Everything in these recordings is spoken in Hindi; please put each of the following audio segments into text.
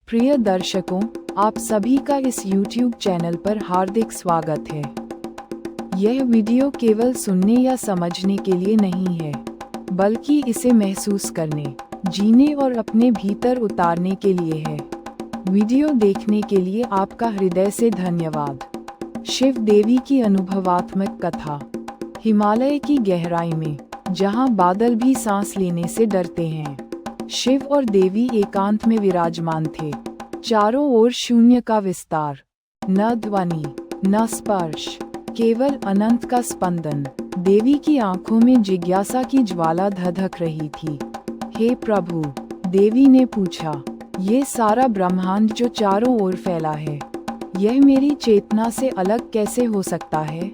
प्रिय दर्शकों, आप सभी का इस YouTube चैनल पर हार्दिक स्वागत है। यह वीडियो केवल सुनने या समझने के लिए नहीं है, बल्कि इसे महसूस करने, जीने और अपने भीतर उतारने के लिए है। वीडियो देखने के लिए आपका हृदय से धन्यवाद। शिव देवी की अनुभवात्मक कथा। हिमालय की गहराई में, जहां बादल भी सांस लेने से डरते हैं, शिव और देवी एकांत में विराजमान थे। चारों ओर शून्य का विस्तार, न ध्वनि, न स्पर्श, केवल अनंत का स्पंदन। देवी की आंखों में जिज्ञासा की ज्वाला धधक रही थी। हे प्रभु, देवी ने पूछा, ये सारा ब्रह्मांड जो चारों ओर फैला है, यह मेरी चेतना से अलग कैसे हो सकता है?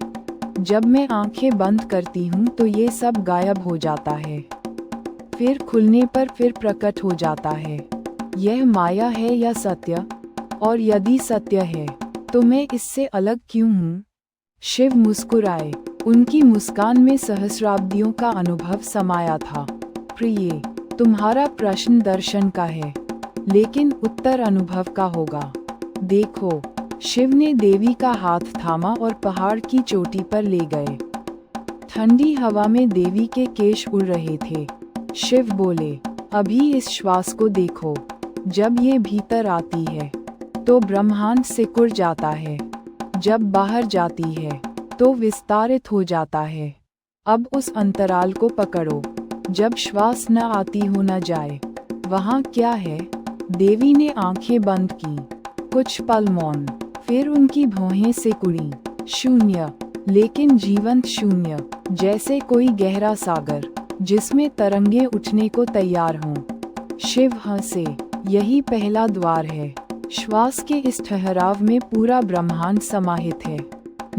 जब मैं आंखें बंद करती हूँ तो ये सब गायब हो जाता है, फिर खुलने पर फिर प्रकट हो जाता है। यह माया है या सत्य? और यदि सत्य है, तो मैं इससे अलग क्यों हूँ? शिव मुस्कुराए। उनकी मुस्कान में सहस्राब्दियों का अनुभव समाया था। प्रिय, तुम्हारा प्रश्न दर्शन का है, लेकिन उत्तर अनुभव का होगा। देखो, शिव ने देवी का हाथ थामा और पहाड़ की चोटी पर ले गए। ठंडी हवा में देवी के केश उड़ रहे थे। शिव बोले, अभी इस श्वास को देखो। जब ये भीतर आती है, तो ब्रह्मांड सिकुड़ जाता है। जब बाहर जाती है, तो विस्तारित हो जाता है। अब उस अंतराल को पकड़ो, जब श्वास न आती हो न जाए। वहाँ क्या है? देवी ने आंखें बंद की। कुछ पल मौन, फिर उनकी भौहें सिकुड़ी। शून्य, लेकिन जीवंत शून्य, जैसे कोई गहरा सागर जिसमें तरंगे उठने को तैयार हों। शिव हंसे। यही पहला द्वार है। श्वास के इस ठहराव में पूरा ब्रह्मांड समाहित है।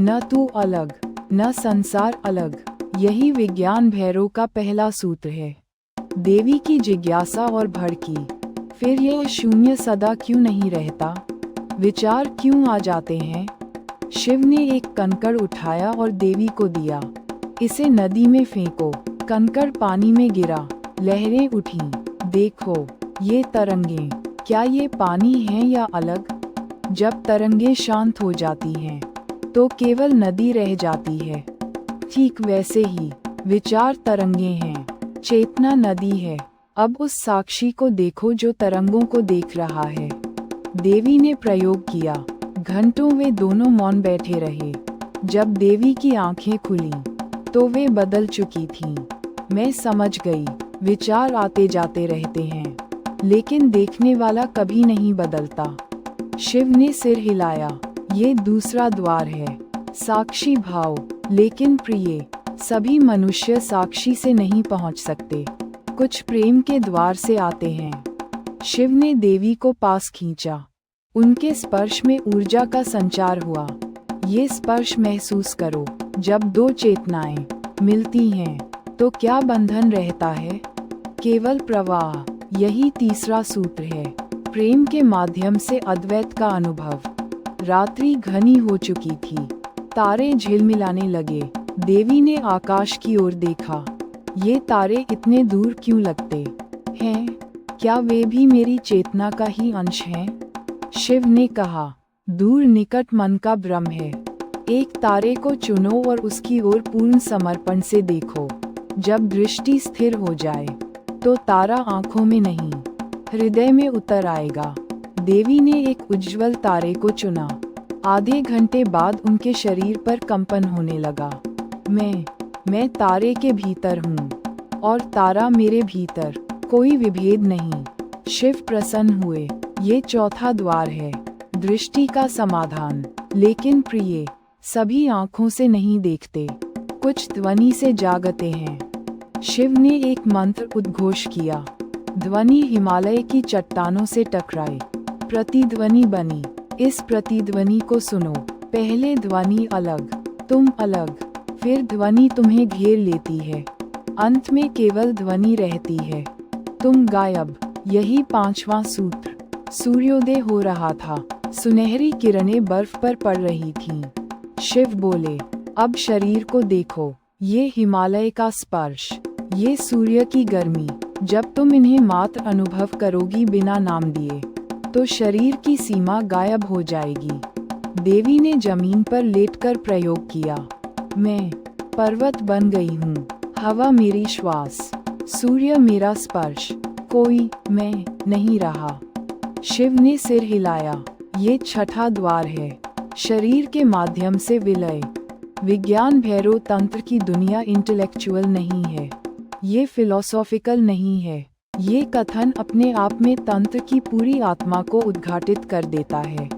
न तू अलग, न संसार अलग। यही विज्ञान भैरव का पहला सूत्र है। देवी की जिज्ञासा और भड़की, फिर यह शून्य सदा क्यों नहीं रहता? विचार क्यों आ जाते हैं? शिव ने एक कंकड़ उठाया और देवी को दिया। इसे नदी में फेंको। कंकड़ पानी में गिरा। लहरें उठीं। देखो, ये तरंगें, क्या ये पानी हैं या अलग? जब तरंगें शांत हो जाती हैं, तो केवल नदी रह जाती है। ठीक वैसे ही विचार तरंगें हैं, चेतना नदी है। अब उस साक्षी को देखो जो तरंगों को देख रहा है। देवी ने प्रयोग किया। घंटों वे दोनों मौन बैठे रहे। जब देवी की आंखें खुली, तो वे बदल चुकी थीं। मैं समझ गई, विचार आते जाते रहते हैं, लेकिन देखने वाला कभी नहीं बदलता। शिव ने सिर हिलाया। ये दूसरा द्वार है, साक्षी भाव। लेकिन प्रिय, सभी मनुष्य साक्षी से नहीं पहुंच सकते। कुछ प्रेम के द्वार से आते हैं। शिव ने देवी को पास खींचा। उनके स्पर्श में ऊर्जा का संचार हुआ। ये स्पर्श महसूस करो। जब दो चेतनाएं मिलती हैं, तो क्या बंधन रहता है? केवल प्रवाह। यही तीसरा सूत्र है। प्रेम के माध्यम से अद्वैत का अनुभव। रात्रि घनी हो चुकी थी। तारे झिलमिलाने लगे। देवी ने आकाश की ओर देखा। ये तारे इतने दूर क्यों लगते हैं? क्या वे भी मेरी चेतना का ही अंश हैं? शिव ने कहा, दूर निकट मन का भ्रम है। एक तारे को चुनो और उसकी ओर पूर्ण समर्पण से देखो। जब दृष्टि स्थिर हो जाए, तो तारा आंखों में नहीं, हृदय में उतर आएगा। देवी ने एक उज्जवल तारे को चुना। आधे घंटे बाद उनके शरीर पर कंपन होने लगा। मैं तारे के भीतर हूँ, और तारा मेरे भीतर। कोई विभेद नहीं। शिव प्रसन्न हुए। ये चौथा द्वार है, दृष्टि का समाधान। लेकिन प्रिय, सभी आंखों से नहीं देखते, कुछ ध्वनि से जागते हैं। शिव ने एक मंत्र उद्घोष किया। ध्वनि हिमालय की चट्टानों से टकराई, प्रतिध्वनि बनी। इस प्रतिध्वनि को सुनो। पहले ध्वनि अलग, तुम अलग, फिर ध्वनि तुम्हें घेर लेती है। अंत में केवल ध्वनि रहती है, तुम गायब। यही पांचवां सूत्र। सूर्योदय हो रहा था। सुनहरी किरणें बर्फ पर पड़ रही थीं। शिव बोले, अब शरीर को देखो। ये हिमालय का स्पर्श, ये सूर्य की गर्मी। जब तुम इन्हें मात्र अनुभव करोगी बिना नाम दिए, तो शरीर की सीमा गायब हो जाएगी। देवी ने जमीन पर लेटकर प्रयोग किया। मैं पर्वत बन गई हूँ, हवा मेरी श्वास, सूर्य मेरा स्पर्श, कोई मैं नहीं रहा। शिव ने सिर हिलाया। ये छठा द्वार है, शरीर के माध्यम से विलय। विज्ञान भैरव तंत्र की दुनिया इंटेलेक्चुअल नहीं है, ये फिलोसॉफिकल नहीं है। ये कथन अपने आप में तंत्र की पूरी आत्मा को उद्घाटित कर देता है।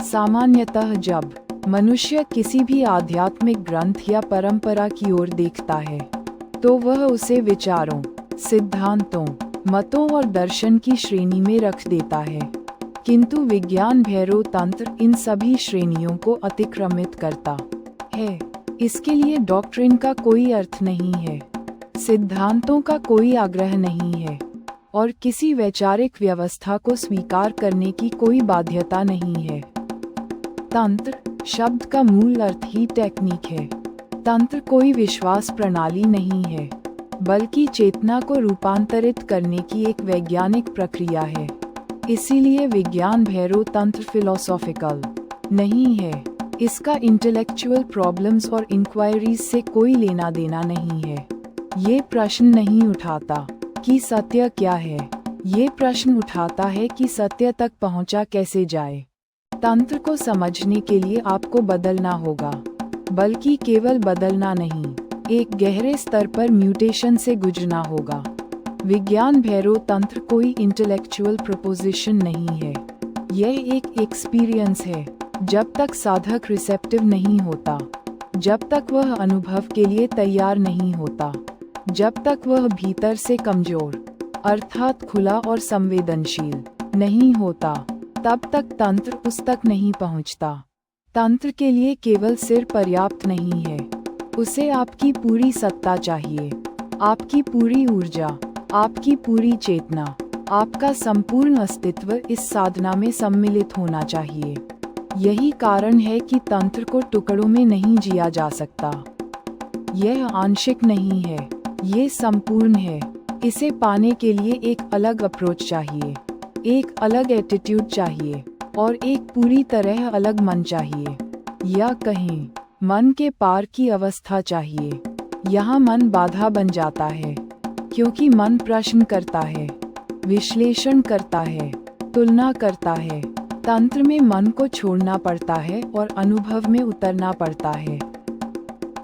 सामान्यतः जब मनुष्य किसी भी आध्यात्मिक ग्रंथ या परंपरा की ओर देखता है तो वह उसे विचारों, सिद्धांतों, मतों और दर्शन की श्रेणी में रख देता है, किंतु विज्ञान भैरव तंत्र इन सभी श्रेणियों को अतिक्रमित करता है। इसके लिए डॉक्ट्रिन का कोई अर्थ नहीं है, सिद्धांतों का कोई आग्रह नहीं है और किसी वैचारिक व्यवस्था को स्वीकार करने की कोई बाध्यता नहीं है। तंत्र शब्द का मूल अर्थ ही टेक्निक है। तंत्र कोई विश्वास प्रणाली नहीं है, बल्कि चेतना को रूपांतरित करने की एक वैज्ञानिक प्रक्रिया है। इसीलिए विज्ञान भैरव तंत्र फिलोसॉफिकल नहीं है। इसका इंटेलेक्चुअल प्रॉब्लम्स और इंक्वायरीज से कोई लेना देना नहीं है। ये प्रश्न नहीं उठाता कि सत्य क्या है, ये प्रश्न उठाता है कि सत्य तक पहुंचा कैसे जाए। तंत्र को समझने के लिए आपको बदलना होगा, बल्कि केवल बदलना नहीं, एक गहरे स्तर पर म्यूटेशन से गुजरना होगा। विज्ञान भैरव तंत्र कोई इंटेलेक्चुअल प्रोपोजिशन नहीं है, यह एक एक्सपीरियंस है। जब तक साधक रिसेप्टिव नहीं होता, जब तक वह अनुभव के लिए तैयार नहीं होता, जब तक वह भीतर से कमजोर अर्थात खुला और संवेदनशील नहीं होता, तब तक तंत्र उस तक नहीं पहुंचता। तंत्र के लिए केवल सिर पर्याप्त नहीं है, उसे आपकी पूरी सत्ता चाहिए, आपकी पूरी ऊर्जा, आपकी पूरी चेतना, आपका संपूर्ण अस्तित्व इस साधना में सम्मिलित होना चाहिए। यही कारण है कि तंत्र को टुकड़ों में नहीं जिया जा सकता। यह आंशिक नहीं है, ये संपूर्ण है। इसे पाने के लिए एक अलग अप्रोच चाहिए, एक अलग एटीट्यूड चाहिए और एक पूरी तरह अलग मन चाहिए, या कहें मन के पार की अवस्था चाहिए। यहाँ मन बाधा बन जाता है, क्योंकि मन प्रश्न करता है, विश्लेषण करता है, तुलना करता है। तंत्र में मन को छोड़ना पड़ता है और अनुभव में उतरना पड़ता है।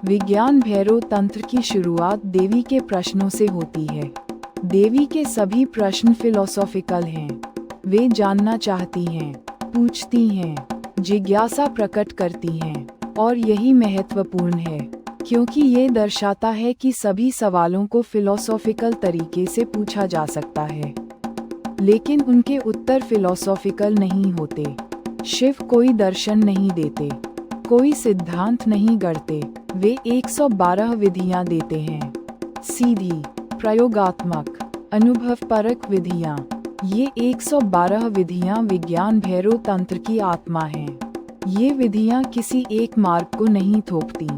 विज्ञान भैरव तंत्र की शुरुआत देवी के प्रश्नों से होती है। देवी के सभी प्रश्न फिलोसॉफिकल हैं। वे जानना चाहती हैं, पूछती हैं, जिज्ञासा प्रकट करती हैं, और यही महत्वपूर्ण है, क्योंकि ये दर्शाता है कि सभी सवालों को फिलोसॉफिकल तरीके से पूछा जा सकता है, लेकिन उनके उत्तर फिलोसॉफिकल नहीं होते। शिव कोई दर्शन नहीं देते, कोई सिद्धांत नहीं गढ़ते, वे 112 विधियां देते हैं, सीधी, प्रयोगात्मक, अनुभवपरक विधियां। ये 112 विधियां विज्ञान भैरव तंत्र की आत्मा हैं। ये विधियां किसी एक मार्ग को नहीं थोपती।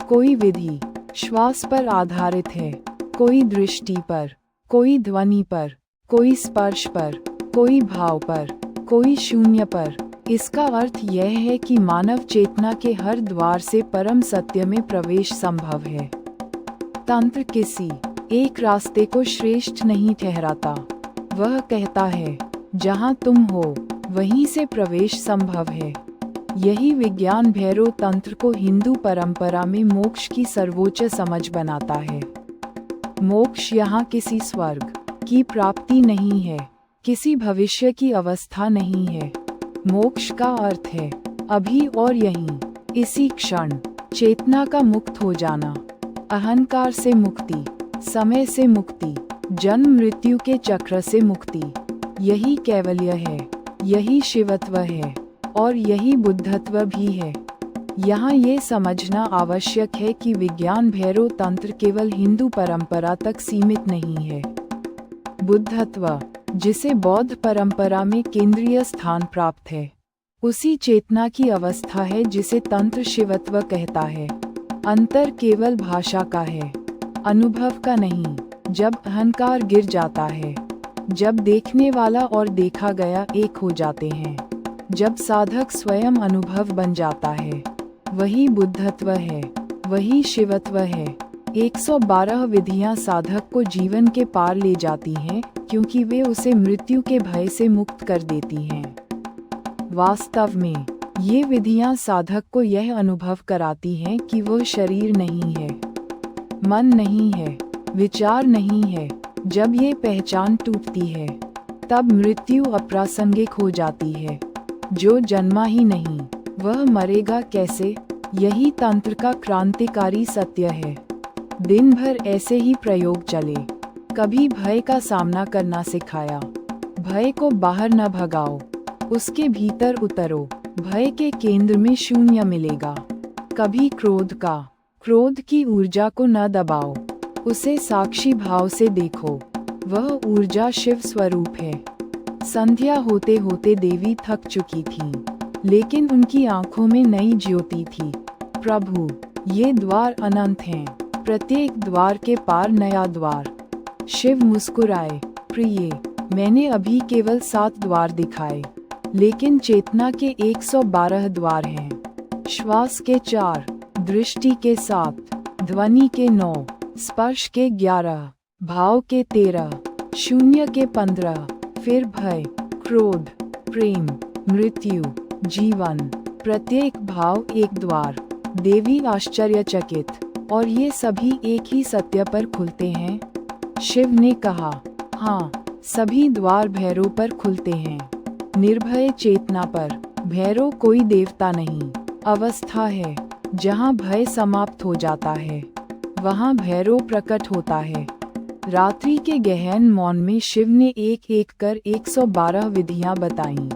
कोई विधि श्वास पर आधारित है, कोई दृष्टि पर, कोई ध्वनि पर, कोई स्पर्श पर, कोई भाव पर, कोई शून्य पर। इसका अर्थ यह है कि मानव चेतना के हर द्वार से परम सत्य में प्रवेश संभव है। तंत्र किसी एक रास्ते को श्रेष्ठ नहीं ठहराता। वह कहता है, जहाँ तुम हो वहीं से प्रवेश संभव है। यही विज्ञान भैरव तंत्र को हिंदू परंपरा में मोक्ष की सर्वोच्च समझ बनाता है। मोक्ष यहाँ किसी स्वर्ग की प्राप्ति नहीं है, किसी भविष्य की अवस्था नहीं है। मोक्ष का अर्थ है अभी और यहीं, इसी क्षण, चेतना का मुक्त हो जाना, अहंकार से मुक्ति, समय से मुक्ति, जन्म मृत्यु के चक्र से मुक्ति। यही कैवल्य है, यही शिवत्व है और यही बुद्धत्व भी है। यहाँ ये समझना आवश्यक है कि विज्ञान भैरव तंत्र केवल हिंदू परंपरा तक सीमित नहीं है। बुद्धत्व, जिसे बौद्ध परंपरा में केंद्रीय स्थान प्राप्त है, उसी चेतना की अवस्था है जिसे तंत्र शिवत्व कहता है। अंतर केवल भाषा का है, अनुभव का नहीं। जब अहंकार गिर जाता है, जब देखने वाला और देखा गया एक हो जाते हैं, जब साधक स्वयं अनुभव बन जाता है, वही बुद्धत्व है, वही शिवत्व है। 112 विधियां साधक को जीवन के पार ले जाती हैं, क्योंकि वे उसे मृत्यु के भय से मुक्त कर देती हैं। वास्तव में ये विधियां साधक को यह अनुभव कराती हैं कि वह शरीर नहीं है, मन नहीं है, विचार नहीं है। जब ये पहचान टूटती है, तब मृत्यु अप्रासंगिक हो जाती है। जो जन्मा ही नहीं, वह मरेगा कैसे? यही तंत्र का क्रांतिकारी सत्य है। दिन भर ऐसे ही प्रयोग चले। कभी भय का सामना करना सिखाया। भय को बाहर न भगाओ, उसके भीतर उतरो। भय के केंद्र में शून्य मिलेगा। कभी क्रोध का, क्रोध की ऊर्जा को न दबाओ, उसे साक्षी भाव से देखो। वह ऊर्जा शिव स्वरूप है। संध्या होते होते देवी थक चुकी थीं, लेकिन उनकी आंखों में नई ज्योति थी। प्रभु, ये द्वार अनंत हैं, प्रत्येक द्वार के पार नया द्वार। शिव मुस्कुराए, प्रिय, मैंने अभी केवल 7 द्वार दिखाए, लेकिन चेतना के 112 द्वार हैं। श्वास के 4, दृष्टि के 7, ध्वनि के 9, स्पर्श के 11, भाव के 13, शून्य के 15, फिर भय, क्रोध, प्रेम, मृत्यु, जीवन, प्रत्येक भाव एक द्वार। देवी आश्चर्यचकित, और ये सभी एक ही सत्य पर खुलते हैं? शिव ने कहा, हाँ, सभी द्वार भैरव पर खुलते हैं। निर्भय चेतना पर। भैरव कोई देवता नहीं, अवस्था है। जहाँ भय समाप्त हो जाता है, वहाँ भैरव प्रकट होता है। रात्रि के गहन मौन में शिव ने एक एक कर 112 विधियां बताईं।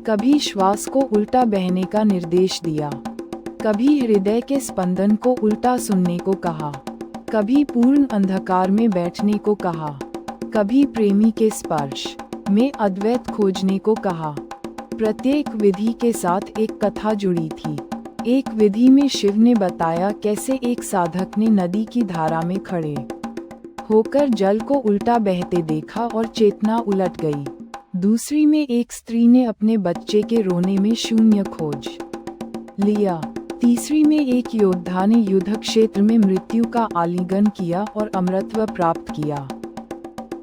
कभी श्वास को उल्टा बहने का निर्देश दिया, कभी हृदय के स्पंदन को उल्टा सुनने को कहा, कभी पूर्ण अंधकार में बैठने को कहा, कभी प्रेमी के स्पर्श में अद्वैत खोजने को कहा। प्रत्येक विधि के साथ एक कथा जुड़ी थी। एक विधि में शिव ने बताया कैसे एक साधक ने नदी की धारा में खड़े होकर जल को उल्टा बहते देखा और चेतना उलट गई। दूसरी में एक स्त्री ने अपने बच्चे के रोने में शून्य खोज लिया। तीसरी में एक योद्धा ने युद्ध क्षेत्र में मृत्यु का आलिंगन किया और अमरत्व प्राप्त किया।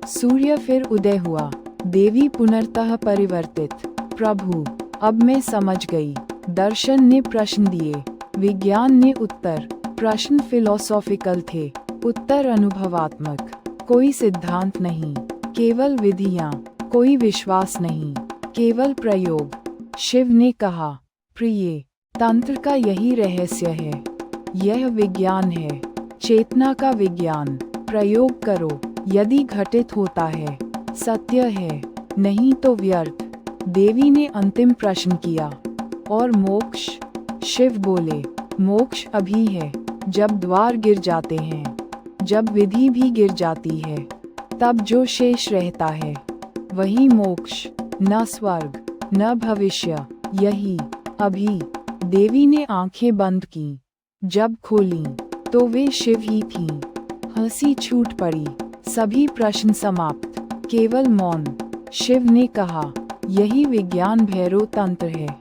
सूर्य फिर उदय हुआ। देवी पुनर्तः परिवर्तित। प्रभु, अब मैं समझ गई। दर्शन ने प्रश्न दिए, विज्ञान ने उत्तर। प्रश्न फिलोसॉफिकल थे, उत्तर अनुभवात्मक। कोई सिद्धांत नहीं, केवल विधियां। कोई विश्वास नहीं, केवल प्रयोग। शिव ने कहा, प्रिय, तंत्र का यही रहस्य है। यह विज्ञान है, चेतना का विज्ञान। प्रयोग करो। यदि घटित होता है, सत्य है, नहीं तो व्यर्थ। देवी ने अंतिम प्रश्न किया, और मोक्ष? शिव बोले, मोक्ष अभी है, जब द्वार गिर जाते हैं, जब विधि भी गिर जाती है, तब जो शेष रहता है वही मोक्ष। न स्वर्ग, न भविष्य, यही अभी। देवी ने आंखें बंद की। जब खोलीं, तो वे शिव ही थीं। हंसी छूट पड़ी। सभी प्रश्न समाप्त, केवल मौन। शिव ने कहा, यही विज्ञान भैरव तंत्र है।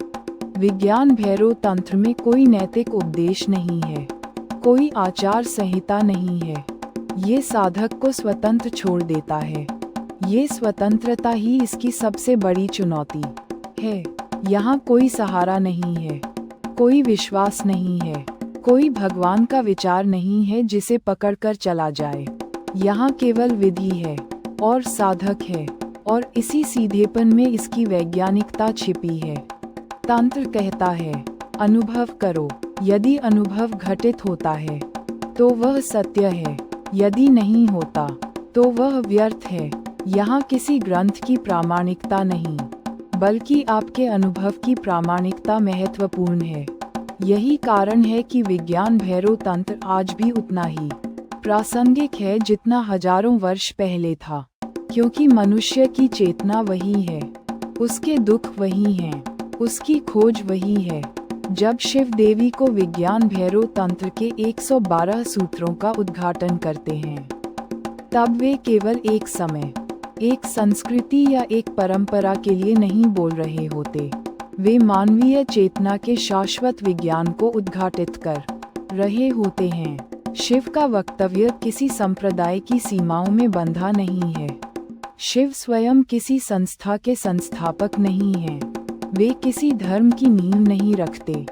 विज्ञान भैरव तंत्र में कोई नैतिक उपदेश नहीं है, कोई आचार संहिता नहीं है। ये साधक को स्वतंत्र छोड़ देता है। ये स्वतंत्रता ही इसकी सबसे बड़ी चुनौती है। यहाँ कोई सहारा नहीं है, कोई विश्वास नहीं है, कोई भगवान का विचार नहीं है जिसे पकड़कर चला जाए। यहाँ केवल विधि है और साधक है, और इसी सीधेपन में इसकी वैज्ञानिकता छिपी है। तंत्र कहता है, अनुभव करो। यदि अनुभव घटित होता है, तो वह सत्य है। यदि नहीं होता, तो वह व्यर्थ है। यहाँ किसी ग्रंथ की प्रामाणिकता नहीं, बल्कि आपके अनुभव की प्रामाणिकता महत्वपूर्ण है। यही कारण है कि विज्ञान भैरव तंत्र आज भी उतना ही प्रासंगिक है जितना हजारों वर्ष पहले था, क्योंकि मनुष्य की चेतना वही है, उसके दुख वही हैं, उसकी खोज वही है। जब शिव देवी को विज्ञान भैरव तंत्र के 112 सूत्रों का उद्घाटन करते हैं, तब वे केवल एक समय एक संस्कृति या एक परंपरा के लिए नहीं बोल रहे होते। वे मानवीय चेतना के शाश्वत विज्ञान को उद्घाटित कर रहे होते हैं। शिव का वक्तव्य किसी संप्रदाय की सीमाओं में बंधा नहीं है। शिव स्वयं किसी संस्था के संस्थापक नहीं हैं। वे किसी धर्म की नींव नहीं रखते।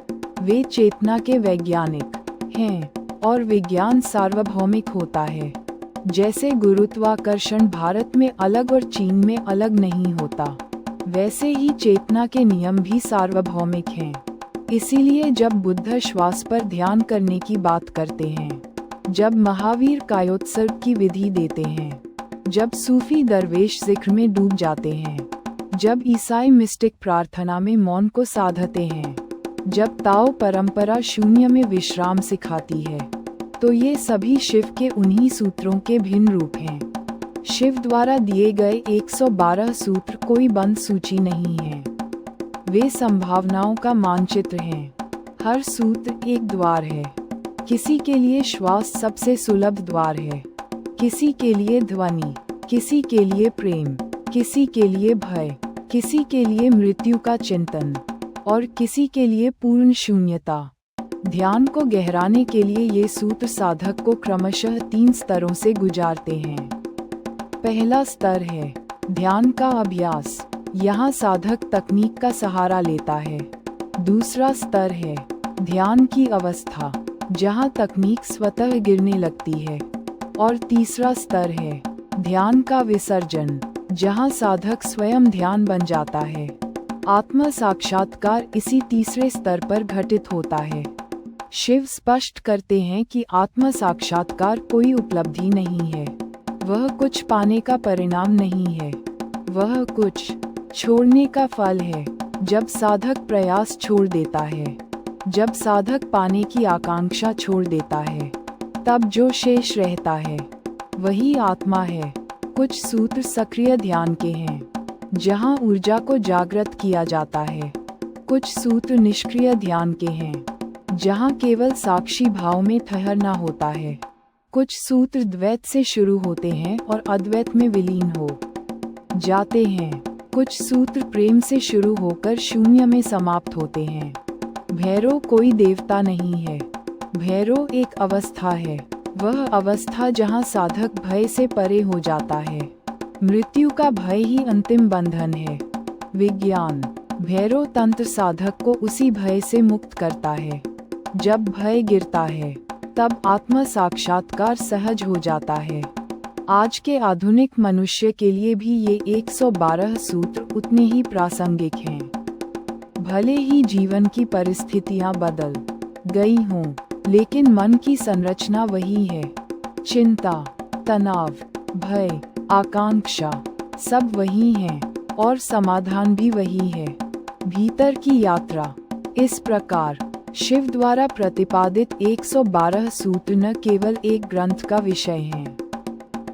वे चेतना के वैज्ञानिक हैं और विज्ञान सार्वभौमिक होता है। जैसे गुरुत्वाकर्षण भारत में अलग और चीन में अलग नहीं होता, वैसे ही चेतना के नियम भी सार्वभौमिक हैं। इसीलिए जब बुद्ध श्वास पर ध्यान करने की बात करते हैं, जब महावीर कायोत्सर्ग की विधि देते हैं, जब सूफी दरवेश जिक्र में डूब जाते हैं, जब ईसाई मिस्टिक प्रार्थना में मौन को साधते हैं, जब ताओ परंपरा शून्य में विश्राम सिखाती है, तो ये सभी शिव के उन्हीं सूत्रों के भिन्न रूप हैं। शिव द्वारा दिए गए 112 सूत्र कोई बंद सूची नहीं है। वे संभावनाओं का मानचित्र हैं। हर सूत्र एक द्वार है। किसी के लिए श्वास सबसे सुलभ द्वार है, किसी के लिए ध्वनि, किसी के लिए प्रेम, किसी के लिए भय, किसी के लिए मृत्यु का चिंतन और किसी के लिए पूर्ण शून्यता। ध्यान को गहराने के लिए ये सूत्र साधक को क्रमशः 3 स्तरों से गुजारते हैं। पहला स्तर है ध्यान का अभ्यास। यहाँ साधक तकनीक का सहारा लेता है। दूसरा स्तर है ध्यान की अवस्था, जहाँ तकनीक स्वतः गिरने लगती है। और तीसरा स्तर है ध्यान का विसर्जन, जहाँ साधक स्वयं ध्यान बन जाता है। आत्म साक्षात्कार इसी तीसरे स्तर पर घटित होता है। शिव स्पष्ट करते हैं कि आत्म साक्षात्कार कोई उपलब्धि नहीं है, वह कुछ पाने का परिणाम नहीं है, वह कुछ छोड़ने का फल है। जब साधक प्रयास छोड़ देता है, जब साधक पाने की आकांक्षा छोड़ देता है, तब जो शेष रहता है वही आत्मा है। कुछ सूत्र सक्रिय ध्यान के हैं, जहां ऊर्जा को जागृत किया जाता है। कुछ सूत्र निष्क्रिय ध्यान के हैं, जहां केवल साक्षी भाव में ठहरना होता है। कुछ सूत्र द्वैत से शुरू होते हैं और अद्वैत में विलीन हो जाते हैं। कुछ सूत्र प्रेम से शुरू होकर शून्य में समाप्त होते हैं। भैरव कोई देवता नहीं है, भैरव एक अवस्था है। वह अवस्था जहां साधक भय से परे हो जाता है। मृत्यु का भय ही अंतिम बंधन है। विज्ञान भैरव तंत्र साधक को उसी भय से मुक्त करता है। जब भय गिरता है, तब आत्म साक्षात्कार सहज हो जाता है। आज के आधुनिक मनुष्य के लिए भी ये 112 सूत्र उतने ही प्रासंगिक हैं। भले ही जीवन की परिस्थितियां बदल गई हों, लेकिन मन की संरचना वही है। चिंता, तनाव, भय, आकांक्षा सब वही हैं और समाधान भी वही है। भीतर की यात्रा। इस प्रकार शिव द्वारा प्रतिपादित 112 सूत्र न केवल एक ग्रंथ का विषय हैं,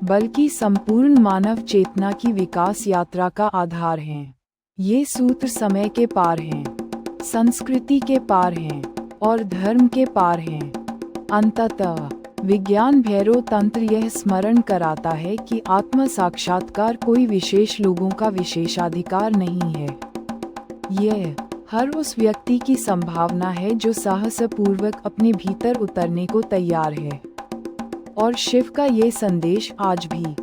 बल्कि संपूर्ण मानव चेतना की विकास यात्रा का आधार हैं। ये सूत्र समय के पार हैं, संस्कृति के पार हैं और धर्म के पार हैं। अंततः विज्ञान भैरव तंत्र यह स्मरण कराता है कि आत्म साक्षात्कार कोई विशेष लोगों का विशेषाधिकार नहीं है। यह हर उस व्यक्ति की संभावना है जो साहसपूर्वक अपने भीतर उतरने को तैयार है। और शिव का ये संदेश आज भी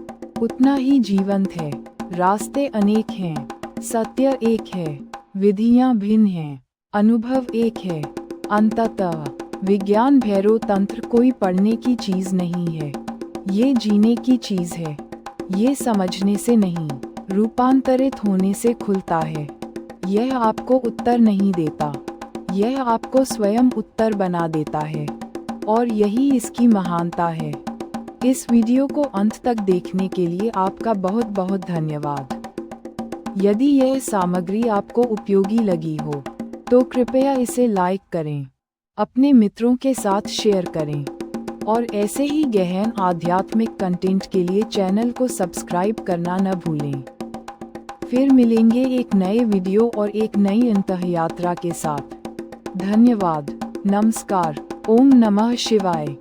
उतना ही जीवंत है। रास्ते अनेक हैं, सत्य एक है, विधियां भिन्न हैं, अनुभव एक है। अंततः विज्ञान भैरव तंत्र कोई पढ़ने की चीज नहीं है, ये जीने की चीज है। ये समझने से नहीं, रूपांतरित होने से खुलता है। यह आपको उत्तर नहीं देता, यह आपको स्वयं उत्तर बना देता है, और यही इसकी महानता है। इस वीडियो को अंत तक देखने के लिए आपका बहुत बहुत धन्यवाद। यदि यह सामग्री आपको उपयोगी लगी हो, तो कृपया इसे लाइक करें, अपने मित्रों के साथ शेयर करें, और ऐसे ही गहन आध्यात्मिक कंटेंट के लिए चैनल को सब्सक्राइब करना न भूलें। फिर मिलेंगे एक नए वीडियो और एक नई अंतःयात्रा के साथ। धन्यवाद। नमस्कार। ओम नमः शिवाय।